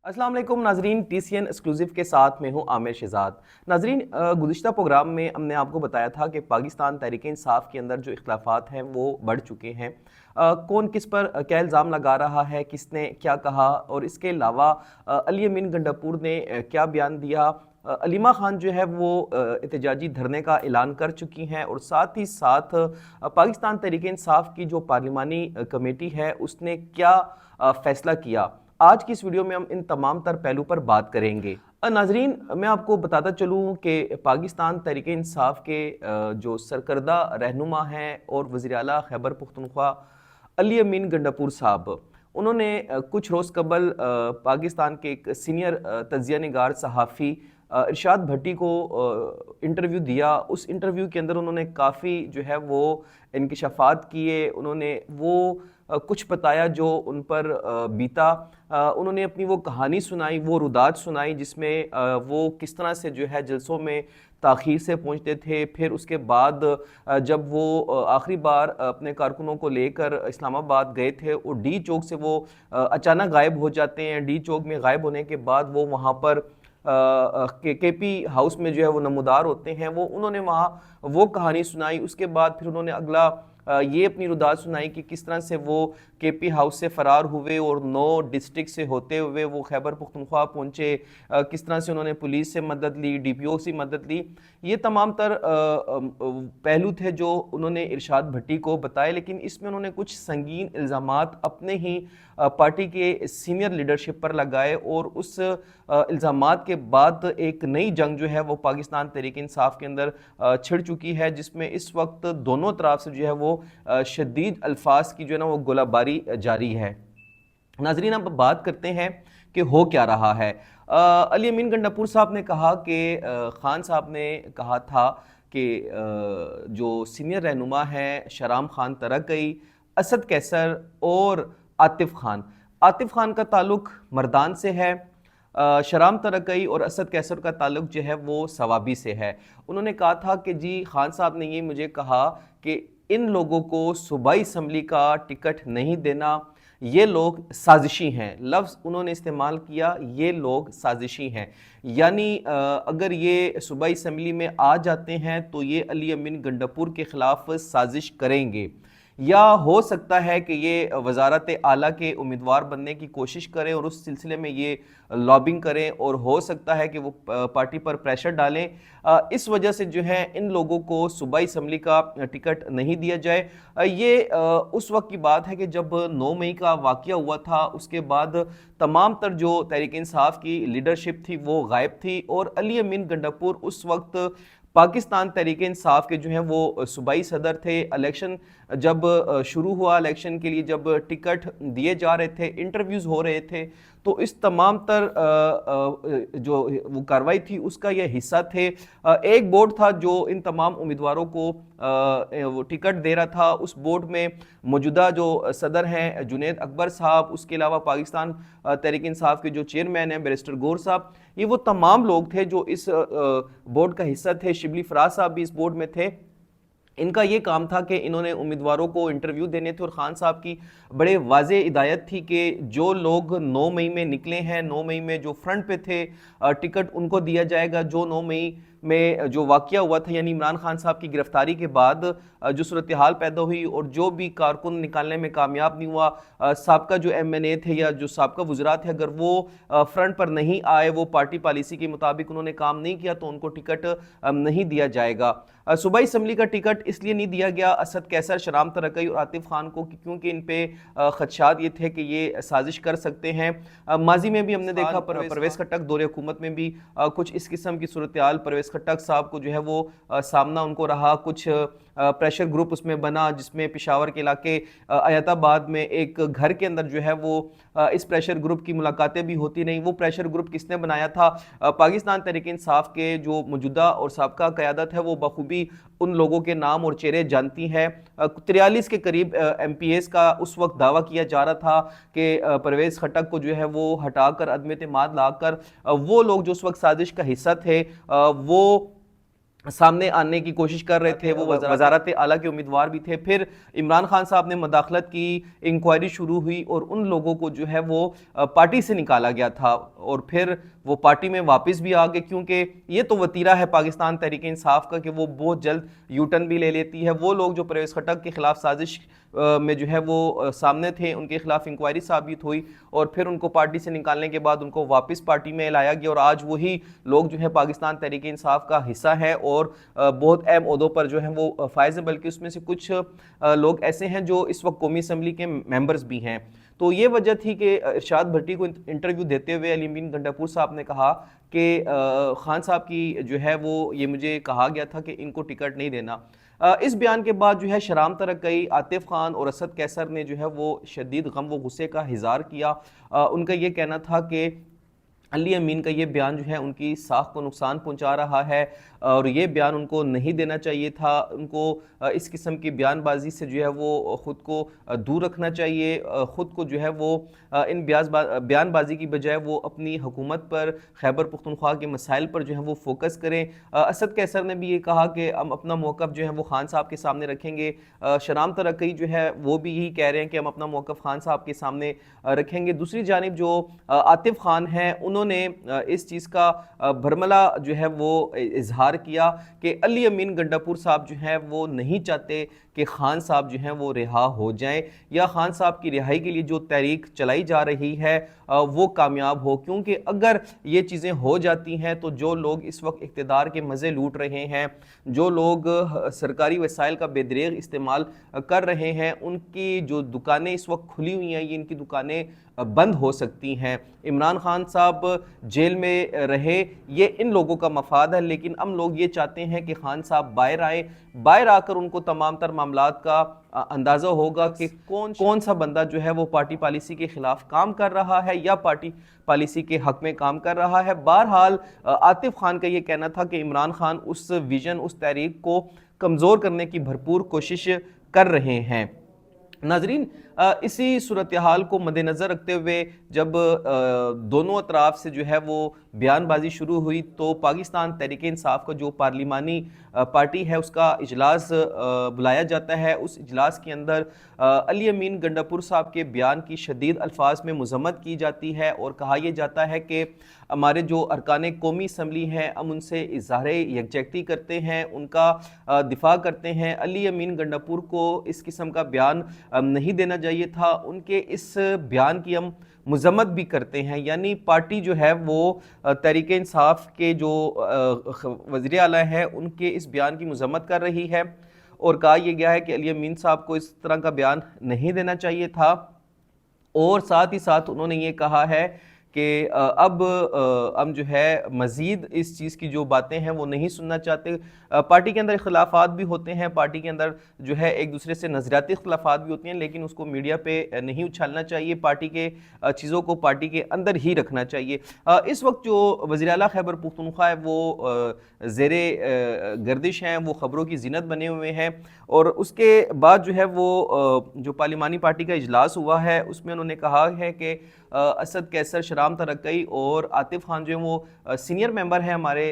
अस्सलाम वालेकुम नाजरीन, TCN एक्सक्लूसिव के साथ मैं हूं आमिर शहजाद। नाजरीन, गुज़िश्ता प्रोग्राम में हमने आपको बताया था कि पाकिस्तान तहरीक इंसाफ के अंदर जो इख्तिलाफात हैं वो बढ़ चुके हैं। कौन किस पर क्या इल्ज़ाम लगा रहा है, किसने क्या कहा, और इसके अलावा अली अमीन गंडापुर ने क्या बयान दिया। अलीमा खान जो है वो एहतजाजी धरने का ऐलान कर चुकी हैं, और साथ ही साथ पाकिस्तान तहरीक इंसाफ की जो पार्लिमानी कमेटी है उसने क्या फ़ैसला किया। आज की इस वीडियो में हम इन तमाम तर पहलू पर बात करेंगे। नाजरीन, मैं आपको बताता चलूँ कि पाकिस्तान तहरीक इंसाफ के जो सरकर्दा रहनुमा हैं और वज़ीर आला खैबर पख्तूनख्वा अली अमीन गंडापुर साहब, उन्होंने कुछ रोज़ कबल पाकिस्तान के एक सीनियर तज्ज़िया निगार सहाफ़ी इरशाद भट्टी को इंटरव्यू दिया। उस इंटरव्यू के अंदर उन्होंने काफ़ी जो है वो इंकिशाफात किए, उन्होंने वो कुछ बताया जो उन पर बीता। उन्होंने अपनी वो कहानी सुनाई, वो रुदात सुनाई, जिसमें वो किस तरह से जो है जलसों में ताख़ीर से पहुंचते थे। फिर उसके बाद जब वो आखिरी बार अपने कारकुनों को लेकर इस्लामाबाद गए थे और डी चौक से वो अचानक गायब हो जाते हैं। डी चौक में गायब होने के बाद वो वहाँ पर केपी हाउस में जो है वो नमूदार होते हैं। वो उन्होंने वहाँ वो कहानी सुनाई। उसके बाद फिर उन्होंने अगला ये अपनी रुदात सुनाई कि किस तरह से वो केपी हाउस से फ़रार हुए और 9 डिस्ट्रिक्ट से होते हुए वो खैबर पख्तूनख्वा पहुँचे। किस तरह से उन्होंने पुलिस से मदद ली, DPO से मदद ली। ये तमाम तर पहलू थे जो उन्होंने इरशाद भट्टी को बताए, लेकिन इसमें उन्होंने कुछ संगीन इल्ज़ामात अपने ही पार्टी के सीनियर लीडरशिप पर लगाए, और उस इल्ज़ामात के बाद एक नई जंग जो है वो पाकिस्तान तहरीक इंसाफ के अंदर छिड़ चुकी है, जिसमें इस वक्त दोनों तरफ से जो है वो शदीद अल्फाज की जो है ना वो गोलाबारी जारी है। नाजरीन, अब बात करते हैं कि हो क्या रहा है। अली अमीन गंडापुर साहब ने कहा कि खान साहब ने कहा था कि जो सीनियर रहनुमा हैं शराम खान तरकई, असद कैसर और आतिफ खान का ताल्लुक मर्दान से है। शराम तरकई और असद कैसर का ताल्लुक जो है वो सवाबी से है। उन्होंने कहा था कि जी, खान साहब ने ये मुझे कहा कि इन लोगों को सूबाई असम्बली का टिकट नहीं देना, ये लोग साजिशी हैं। लफ्ज़ उन्होंने इस्तेमाल किया, ये लोग साजिशी हैं। यानी अगर ये सूबाई असम्बली में आ जाते हैं तो ये अली अमीन गंडापुर के ख़िलाफ़ साजिश करेंगे, या हो सकता है कि ये वज़ारत आला के उम्मीदवार बनने की कोशिश करें और उस सिलसिले में ये लॉबिंग करें, और हो सकता है कि वो पार्टी पर प्रेशर डालें। इस वजह से जो है इन लोगों को सूबाई असम्बली का टिकट नहीं दिया जाए। ये उस वक्त की बात है कि जब 9 मई का वाक़या हुआ था, उसके बाद तमाम तर जो तहरीक इंसाफ की लीडरशिप थी वो गायब थी, और अली अमीन गंडापुर उस वक्त पाकिस्तान तहरीक इंसाफ के जो हैं वो सूबाई सदर थे। इलेक्शन जब शुरू हुआ, इलेक्शन के लिए जब टिकट दिए जा रहे थे, इंटरव्यूज़ हो रहे थे, तो इस तमाम तर जो वो कार्रवाई थी उसका ये हिस्सा थे। एक बोर्ड था जो इन तमाम उम्मीदवारों को वो टिकट दे रहा था। उस बोर्ड में मौजूदा जो सदर हैं जुनैद अकबर साहब, उसके अलावा पाकिस्तान तहरीक इंसाफ के जो चेयरमैन हैं बैरिस्टर गौर साहब, ये वो तमाम लोग थे जो इस बोर्ड का हिस्सा थे। शिबली फराज साहब भी इस बोर्ड में थे। इनका ये काम था कि इन्होंने उम्मीदवारों को इंटरव्यू देने थे, और खान साहब की बड़े वाज़े हिदायत थी कि जो लोग 9 मई में निकले हैं, 9 मई में जो फ्रंट पे थे, टिकट उनको दिया जाएगा। जो 9 मई में जो वाक़या हुआ था, यानी इमरान खान साहब की गिरफ्तारी के बाद जो सूरत हाल पैदा हुई और जो भी कारकुन निकालने में कामयाब नहीं हुआ, साबका जो MNA थे या जो साबका वज़रा थे, अगर वो फ्रंट पर नहीं आए, वो पार्टी पॉलिसी के मुताबिक उन्होंने काम नहीं किया, तो उनको टिकट नहीं दिया जाएगा। सूबाई असम्बली का टिकट इसलिए नहीं दिया गया असद कैसर, शराम तरकई और आतिफ खान को क्योंकि इन पे खदशात ये थे कि ये साजिश कर सकते हैं। माजी में भी हमने देखा परवेज़ खट्टक दौरे हुकूमत में भी कुछ इस किस्म की सूरत हाल परवेज़ खट्टक साहब को जो है वो सामना उनको रहा। कुछ प्रेशर ग्रुप उसमें बना, जिसमें पेशावर के इलाके अयताबाद में एक घर के अंदर जो है वो इस प्रेशर ग्रुप की मुलाकातें भी होती रहीं। वो प्रेशर ग्रुप किसने बनाया था? पाकिस्तान तहरीक इंसाफ के जो मौजूदा और साबका क़यादत है वो बखूबी उन लोगों के नाम और चेहरे जानती हैं। 43 के करीब MPs का उस वक्त दावा किया जा रहा था कि परवेज़ खट्टक को जो है वो हटाकर अदम एतमाद लाकर वो लोग जो उस वक्त साजिश का हिस्सा थे वो सामने आने की कोशिश कर रहे थे, वो वजारत आला के उम्मीदवार भी थे। फिर इमरान खान साहब ने मदाखलत की, इंक्वायरी शुरू हुई और उन लोगों को जो है वो पार्टी से निकाला गया था और फिर वो पार्टी में वापस भी आ गए, क्योंकि ये तो वतीरा है पाकिस्तान तहरीक इंसाफ का कि वो बहुत जल्द यू टर्न भी ले लेती है। वो लोग जो परवेज़ खट्टक के खिलाफ साजिश में जो है वो सामने थे, उनके खिलाफ इंक्वायरी साबित हुई और फिर उनको पार्टी से निकालने के बाद उनको वापस पार्टी में लाया गया और आज वही लोग जो है पाकिस्तान तहरीक इंसाफ का हिस्सा है और बहुत अहम ओहदों पर जो है वो फायज हैं, बल्कि उसमें से कुछ लोग ऐसे हैं जो इस वक्त कौमी असम्बली के मेंबर्स भी हैं। तो ये वजह थी कि इरशाद भट्टी को इंटरव्यू देते हुए अली अमीन गंडापुर साहब ने कहा कि खान साहब की जो है वो ये मुझे कहा गया था कि इनको टिकट नहीं देना। इस बयान के बाद जो है शराम तरक्की, आतिफ खान और असद कैसर ने जो है वो शदीद गम व गुस्से का इज़हार किया। उनका ये कहना था कि अली अमीन का ये बयान जो है उनकी साख को नुकसान पहुंचा रहा है और ये बयान उनको नहीं देना चाहिए था। उनको इस किस्म की बयानबाजी से जो है वो ख़ुद को दूर रखना चाहिए, ख़ुद को जो है वो इन बयानबाजी की बजाय वो अपनी हुकूमत पर, खैबर पख्तूनख्वा के मसाइल पर जो है वो फोकस करें। असद कैसर ने भी ये कहा कि हम अपना मौक़िफ़ जो है वो खान साहब के सामने रखेंगे। शराम तरक्की जो है वो भी यही कह रहे हैं कि हम अपना मौक़िफ़ खान साहब के सामने रखेंगे। दूसरी जानिब जो आतिफ खान हैं उन्होंने इस चीज़ का भरमला जो है वो इजहार किया कि अली अमीन गंडापुर साहब जो हैं वो नहीं चाहते कि खान साहब जो हैं वो रिहा हो जाएं या खान साहब की रिहाई के लिए जो तहरीक चलाई जा रही है वो कामयाब हो, क्योंकि अगर ये चीज़ें हो जाती हैं तो जो लोग इस वक्त इक़्तिदार के मज़े लूट रहे हैं, जो लोग सरकारी वसाइल का बेदरेग इस्तेमाल कर रहे हैं, उनकी जो दुकानें इस वक्त खुली हुई हैं ये इनकी दुकानें बंद हो सकती हैं। इमरान खान साहब जेल में रहे ये इन लोगों का मफाद है, लेकिन हम लोग ये चाहते हैं कि खान साहब बाहर आए, बाहर आकर उनको तमाम तर मामलात का अंदाज़ा होगा कि कौन सा बंदा जो है वो पार्टी पॉलिसी के ख़िलाफ़ काम कर रहा है या पार्टी पॉलिसी के हक़ में काम कर रहा है। बहरहाल आतिफ खान का ये कहना था कि इमरान खान उस विज़न, उस तहरीक को कमज़ोर करने की भरपूर कोशिश कर रहे हैं। नाजरीन, इसी सूरत हाल को मद्देनज़र रखते हुए जब दोनों अतराफ़ से जो है वो बयानबाजी शुरू हुई तो पाकिस्तान तहरीक इंसाफ का जो पार्लिमानी पार्टी है उसका इजलास बुलाया जाता है। उस इजलास के अंदर अली अमीन गंडापुर साहब के बयान की शदीद अल्फाज में मज़म्मत की जाती है और कहा यह जाता है कि हमारे जो अरकान कौमी असम्बली हैं हम उनसे इज़हार यकजहती करते हैं, उनका दिफा करते हैं। अली अमीन गंडापुर को इस किस्म का बयान नहीं देना चाहिए था, उनके इस बयान की हम मज़म्मत भी करते हैं। यानी पार्टी जो है वो तहरीक इंसाफ के जो वज़ीर आला है उनके इस बयान की मज़म्मत कर रही है और कहा यह गया है कि अली अमीन साहब को इस तरह का बयान नहीं देना चाहिए था। और साथ ही साथ उन्होंने ये कहा है कि अब हम जो है मज़ीद इस चीज़ की जो बातें हैं वो नहीं सुनना चाहते। पार्टी के अंदर इख्तिलाफ़ात भी होते हैं, पार्टी के अंदर जो है एक दूसरे से नज़रियाती इख्तिलाफ़ात भी होती हैं, लेकिन उसको मीडिया पे नहीं उछालना चाहिए, पार्टी के चीज़ों को पार्टी के अंदर ही रखना चाहिए। इस वक्त जो वज़ीर आला खैबर पख्तूनख्वा है वो ज़ेरे गर्दिश हैं, वो ख़बरों की ज़ीनत बने हुए हैं। और उसके बाद जो है वो जो पार्लिमानी पार्टी का इजलास हुआ है उसमें उन्होंने कहा है कि असद कैसर, शराम तरक्की और आतिफ खान जो हैं वो सीनियर मेंबर हैं हमारे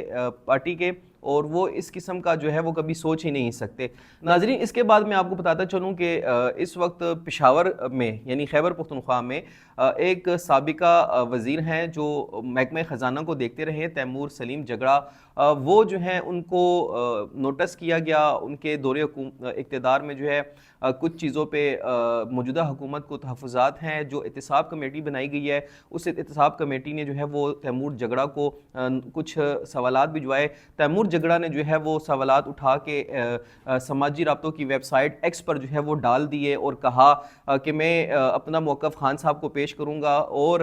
पार्टी के और वो इस किस्म का जो है वो कभी सोच ही नहीं सकते। नाज़रीन, इसके बाद मैं आपको बताता चलूँ कि इस वक्त पेशावर में यानी खैबर पख्तूनख्वा में एक साबिका वज़ीर हैं जो महकमा ख़जाना को देखते रहे, तैमूर सलीम जगड़ा, वो जो हैं उनको नोटिस किया गया। उनके दौरे इक़्तिदार में जो है कुछ चीज़ों पे मौजूदा हुकूमत को तहफ़्फ़ुज़ात हैं। जो एहतसाब कमेटी बनाई गई है उस एहतसाब कमेटी ने जो है वो तैमूर जगड़ा को कुछ सवालात भिजवाए। तैमूर जगड़ा ने जो है वो सवालात उठा के समाजी राब्तों की वेबसाइट एक्स पर जो है वो डाल दिए और कहा कि मैं अपना मौक़िफ़ खान साहब को पेश करूँगा और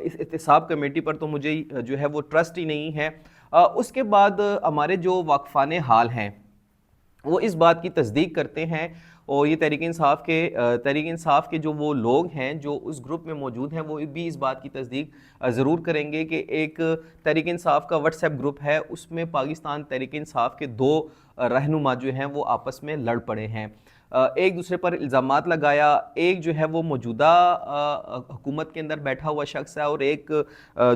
इस एहतसाब कमेटी पर तो मुझे जो है वो ट्रस्ट ही नहीं है। उसके बाद हमारे जो वाक़फ़ाने हाल हैं वो इस बात की तस्दीक करते हैं और ये तहरीक इंसाफ के जो वो लोग हैं जो उस ग्रुप में मौजूद हैं वो भी इस बात की तस्दीक ज़रूर करेंगे कि एक तहरीक इंसाफ का व्हाट्सएप ग्रुप है, उसमें पाकिस्तान तहरीक इंसाफ के दो रहनुमा जो हैं वो आपस में लड़ पड़े हैं। ایک دوسرے پر الزامات لگایا. ایک جو ہے وہ موجودہ حکومت کے اندر بیٹھا ہوا شخص ہے اور ایک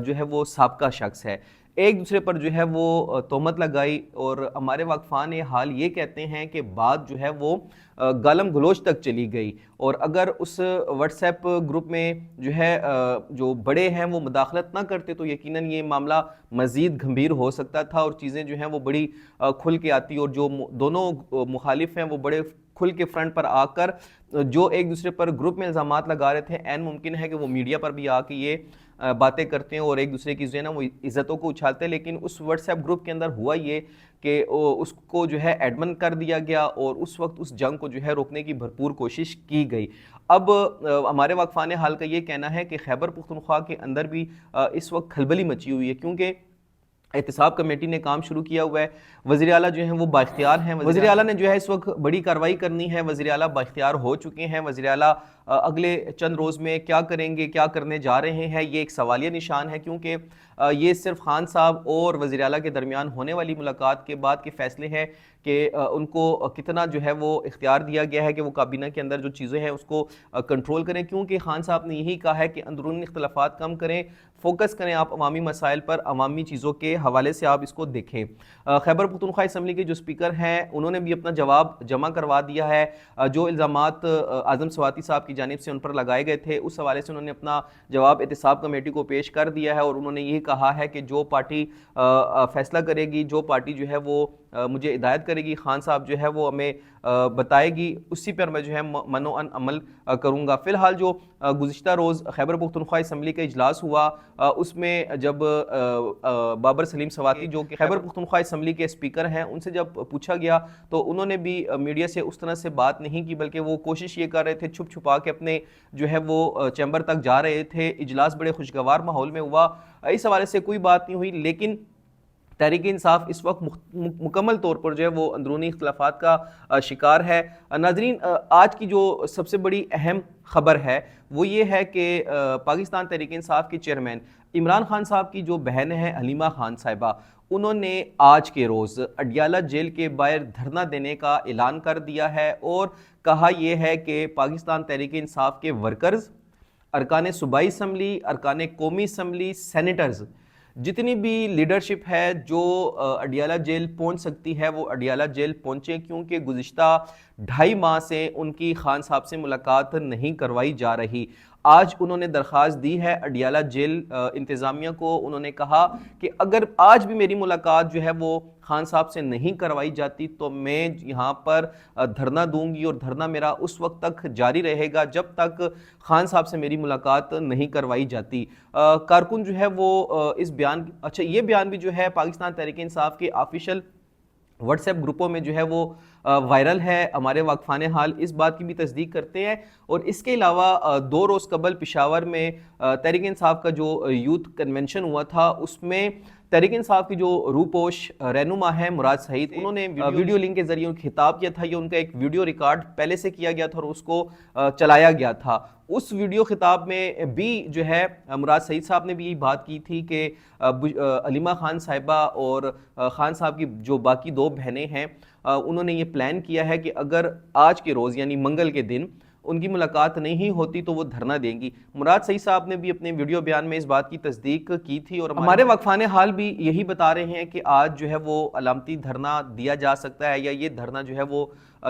جو ہے وہ سابقہ شخص ہے. ایک دوسرے پر جو ہے وہ تہمت لگائی اور ہمارے واقفان حال یہ کہتے ہیں کہ بات جو ہے وہ گالم گلوچ تک چلی گئی. اور اگر اس واٹس ایپ گروپ میں جو ہے جو بڑے ہیں وہ مداخلت نہ کرتے تو یقیناً یہ معاملہ مزید گھمبیر ہو سکتا تھا اور چیزیں جو ہیں وہ بڑی کھل کے آتی اور جو دونوں مخالف ہیں وہ بڑے کھل کے فرنٹ پر آ کر جو ایک دوسرے پر گروپ میں الزامات لگا رہے تھے عین ممکن ہے کہ وہ میڈیا پر بھی آ کے یہ باتیں کرتے ہیں اور ایک دوسرے کی جو ہے نا وہ عزتوں کو اچھالتے ہیں. لیکن اس واٹس ایپ گروپ کے اندر ہوا یہ کہ اس کو جو ہے ایڈمن کر دیا گیا اور اس وقت اس جنگ کو جو ہے روکنے کی بھرپور کوشش کی گئی. اب ہمارے واقفان حال کا یہ کہنا ہے کہ خیبر پختونخوا کے اندر بھی اس وقت کھلبلی مچی ہوئی ہے کیونکہ احتساب کمیٹی نے کام شروع کیا ہوا ہے. وزیر اعلیٰ جو ہیں وہ بااختیار ہیں. وزیر اعلیٰ نے جو ہے اس وقت بڑی کارروائی کرنی ہے. وزیر اعلیٰ بااختیار ہو چکے ہیں. وزیر اعلیٰ اگلے چند روز میں کیا کریں گے, کیا کرنے جا رہے ہیں, یہ ایک سوالیہ نشان ہے کیونکہ یہ صرف خان صاحب اور وزیر اعلیٰ کے درمیان ہونے والی ملاقات کے بعد کے فیصلے ہیں کہ ان کو کتنا جو ہے وہ اختیار دیا گیا ہے کہ وہ کابینہ کے اندر جو چیزیں ہیں اس کو کنٹرول کریں. کیونکہ خان صاحب نے یہی کہا ہے کہ اندرونی اختلافات کم کریں, فوکس کریں آپ عوامی مسائل پر, عوامی چیزوں کے حوالے سے آپ اس کو دیکھیں. خیبر پختونخوا اسمبلی کے جو اسپیکر ہیں انہوں نے بھی اپنا جواب جمع کروا دیا ہے. جو الزامات اعظم سواتی صاحب کی جانب سے ان پر لگائے گئے تھے اس حوالے سے انہوں نے اپنا جواب احتساب کمیٹی کو پیش کر دیا ہے اور انہوں نے یہی کہا ہے کہ جو پارٹی فیصلہ کرے گی, جو پارٹی جو ہے وہ مجھے ہدایت کرے گی, خان صاحب جو ہے وہ ہمیں بتائے گی, اسی پر میں جو ہے منوعاً عمل کروں گا. فی الحال جو گزشتہ روز خیبر پختونخوا اسمبلی کا اجلاس ہوا اس میں جب بابر سلیم سواتی جو کہ خیبر پختونخوا اسمبلی کے اسپیکر ہیں ان سے جب پوچھا گیا تو انہوں نے بھی میڈیا سے اس طرح سے بات نہیں کی بلکہ وہ کوشش یہ کر رہے تھے چھپ چھپا کے اپنے جو ہے وہ چیمبر تک جا رہے تھے. اجلاس بڑے خوشگوار ماحول میں ہوا, اس حوالے سے کوئی بات نہیں ہوئی. لیکن تحریک انصاف اس وقت مکمل طور پر جو ہے وہ اندرونی اختلافات کا شکار ہے. ناظرین, آج کی جو سب سے بڑی اہم خبر ہے وہ یہ ہے کہ پاکستان تحریک انصاف کے چیئرمین عمران خان صاحب کی جو بہن ہے حلیمہ خان صاحبہ, انہوں نے آج کے روز اڈیالہ جیل کے باہر دھرنا دینے کا اعلان کر دیا ہے اور کہا یہ ہے کہ پاکستان تحریک انصاف کے ورکرز, ارکان صوبائی اسمبلی, ارکان قومی اسمبلی, سینیٹرز, جتنی بھی لیڈرشپ ہے جو اڈیالہ جیل پہنچ سکتی ہے وہ اڈیالہ جیل پہنچیں کیونکہ گزشتہ 2.5 ماہ سے ان کی خان صاحب سے ملاقات نہیں کروائی جا رہی. آج انہوں نے درخواست دی ہے اڈیالہ جیل انتظامیہ کو. انہوں نے کہا کہ اگر آج بھی میری ملاقات جو ہے وہ خان صاحب سے نہیں کروائی جاتی تو میں یہاں پر دھرنا دوں گی اور دھرنا میرا اس وقت تک جاری رہے گا جب تک خان صاحب سے میری ملاقات نہیں کروائی جاتی. کارکن جو ہے وہ اس بیان یہ بیان بھی جو ہے پاکستان تحریک انصاف کے آفیشل واٹس ایپ گروپوں میں جو ہے وہ وائرل ہے. ہمارے واقفان حال اس بات کی بھی تصدیق کرتے ہیں. اور اس کے علاوہ 2 روز قبل پشاور میں تحریک انصاف کا جو یوتھ کنونشن ہوا تھا اس میں تحریک انصاف کی جو روپوش رہنما ہے مراد سعید, انہوں نے ویڈیو لنک کے ذریعے خطاب کیا تھا. یہ ان کا ایک ویڈیو ریکارڈ پہلے سے کیا گیا تھا اور اس کو چلایا گیا تھا. اس ویڈیو خطاب میں بھی جو ہے مراد سعید صاحب نے بھی یہی بات کی تھی کہ حلیمہ خان صاحبہ اور خان صاحب کی جو باقی 2 بہنیں ہیں انہوں نے یہ پلان کیا ہے کہ اگر آج کے روز یعنی منگل کے دن ان کی ملاقات نہیں ہوتی تو وہ دھرنا دیں گی. مراد سعید صاحب نے بھی اپنے ویڈیو بیان میں اس بات کی تصدیق کی تھی اور ہمارے واقفان حال بھی یہی بتا رہے ہیں کہ آج جو ہے وہ علامتی دھرنا دیا جا سکتا ہے یا یہ دھرنا جو ہے وہ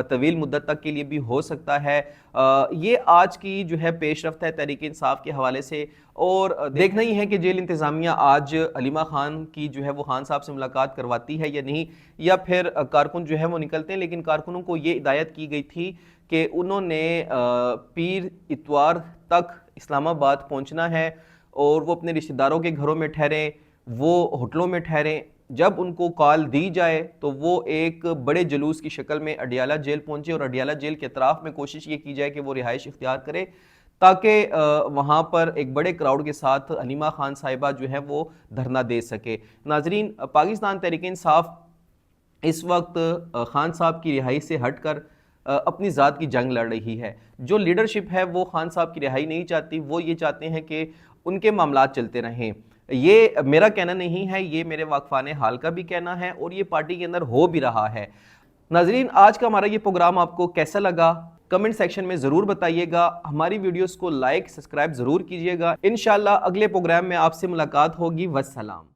طویل مدت تک کے لیے بھی ہو سکتا ہے. یہ آج کی جو ہے پیش رفت ہے تحریک انصاف کے حوالے سے اور دیکھنا ہی ہے کہ جیل انتظامیہ آج حلیمہ خان کی جو ہے وہ خان صاحب سے ملاقات کرواتی ہے یا نہیں, یا پھر کارکن جو ہے وہ نکلتے ہیں. لیکن کارکنوں کو یہ ہدایت کی گئی تھی کہ انہوں نے پیر اتوار تک اسلام آباد پہنچنا ہے اور وہ اپنے رشتہ داروں کے گھروں میں ٹھہریں, وہ ہوٹلوں میں ٹھہریں. جب ان کو کال دی جائے تو وہ ایک بڑے جلوس کی شکل میں اڈیالہ جیل پہنچے اور اڈیالہ جیل کے اطراف میں کوشش یہ کی جائے کہ وہ رہائش اختیار کرے تاکہ وہاں پر ایک بڑے کراؤڈ کے ساتھ حلیمہ خان صاحبہ جو ہے وہ دھرنا دے سکے. ناظرین, پاکستان تحریک انصاف اس وقت خان صاحب کی رہائی سے ہٹ کر اپنی ذات کی جنگ لڑ رہی ہے. جو لیڈرشپ ہے وہ خان صاحب کی رہائی نہیں چاہتی, وہ یہ چاہتے ہیں کہ ان کے معاملات چلتے رہیں. یہ میرا کہنا نہیں ہے, یہ میرے واقفان حال کا بھی کہنا ہے اور یہ پارٹی کے اندر ہو بھی رہا ہے. नाजरीन, आज का हमारा ये प्रोग्राम आपको कैसा लगा कमेंट सेक्शन में ज़रूर बताइएगा। हमारी वीडियोस को लाइक सब्सक्राइब ज़रूर कीजिएगा। इंशाल्लाह अगले प्रोग्राम में आपसे मुलाकात होगी। वस्सलाम।